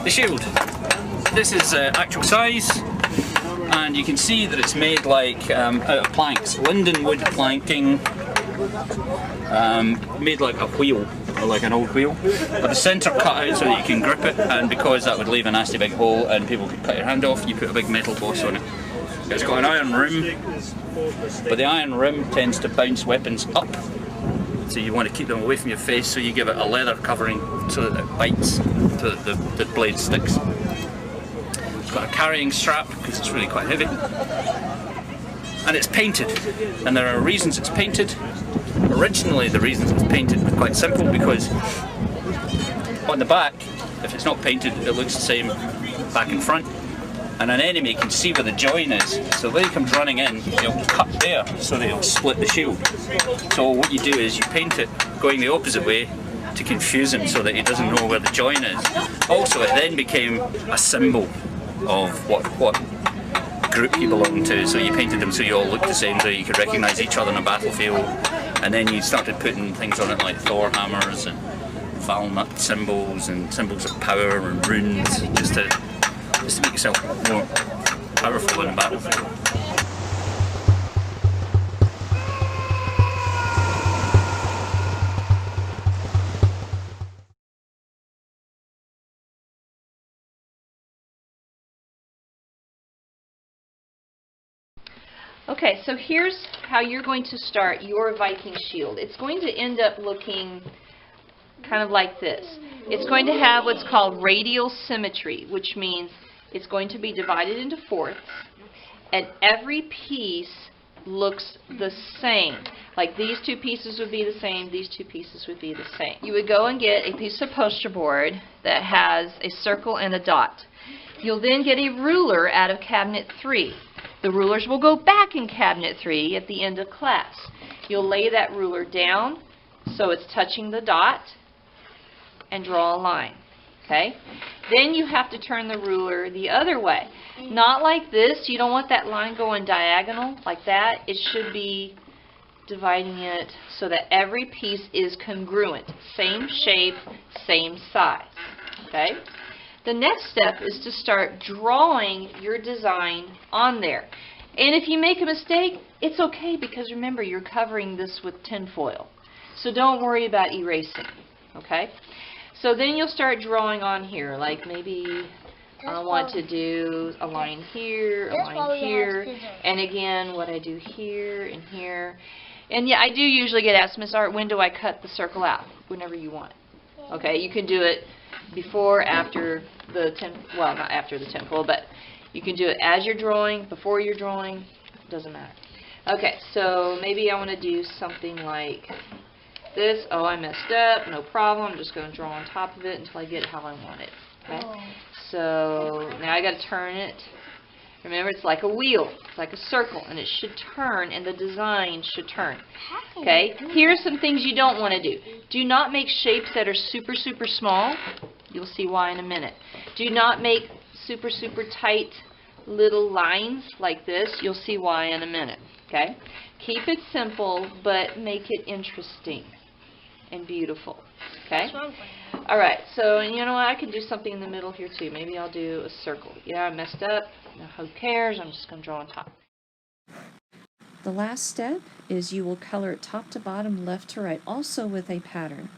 The shield. This is actual size, and you can see that it's made like out of planks, linden wood planking, made like a wheel, or like an old wheel, but the centre cut out so that you can grip it, and because that would leave a nasty big hole and people could cut your hand off, you put a big metal boss on it. It's got an iron rim, but the iron rim tends to bounce weapons up, so you want to keep them away from your face, so you give it a leather covering so that it bites, so that the blade sticks. It's got a carrying strap because it's really quite heavy, and it's painted, and there are reasons it's painted. Originally the reasons it's painted were quite simple, because on the back, if it's not painted, it looks the same back and front, and an enemy can see where the join is, so when he comes running in, he'll cut there so that he'll split the shield. So what you do is you paint it going the opposite way to confuse him so that he doesn't know where the join is. Also, it then became a symbol of what group you belong to, so you painted them so you all looked the same, so you could recognise each other on a battlefield, and then you started putting things on it like Thor hammers and Valnut symbols and symbols of power and runes, just to make yourself more powerful in a battlefield. Okay, so here's how you're going to start your Viking shield. It's going to end up looking kind of like this. It's going to have what's called radial symmetry, which means it's going to be divided into fourths, and every piece looks the same. Like these two pieces would be the same, these two pieces would be the same. You would go and get a piece of poster board that has a circle and a dot. You'll then get a ruler out of cabinet 3. The rulers will go back in cabinet 3 at the end of class. You'll lay that ruler down so it's touching the dot and draw a line. Okay? Then you have to turn the ruler the other way. Not like this. You don't want that line going diagonal like that. It should be dividing it so that every piece is congruent. Same shape, same size. Okay? The next step is to start drawing your design on there. And if you make a mistake, it's okay, because remember, you're covering this with tinfoil. So don't worry about erasing. Okay? So then you'll start drawing on here, like maybe I want to do a line here, a line here, and again what I do here and here. And yeah, I do usually get asked, Miss Art, when do I cut the circle out? Whenever you want. Okay, you can do it before, after the well, not after the tinfoil, but you can do it as you're drawing, before you're drawing, doesn't matter. Okay, so maybe I want to do something like this. Oh, I messed up, no problem. I'm just going to draw on top of it until I get it how I want it. Okay, so now I got to turn it. Remember, it's like a wheel, it's like a circle, and it should turn, and the design should turn. Okay, here are some things you don't want to do. Do not make shapes that are super, super small. You'll see why in a minute. Do not make super, super tight little lines like this. You'll see why in a minute. Okay, keep it simple, but make it interesting and beautiful. Okay. All right, so and you know what? I could do something in the middle here too. Maybe I'll do a circle. Yeah, I messed up. Now, who cares? I'm just going to draw on top. The last step is you will color it top to bottom, left to right, also with a pattern.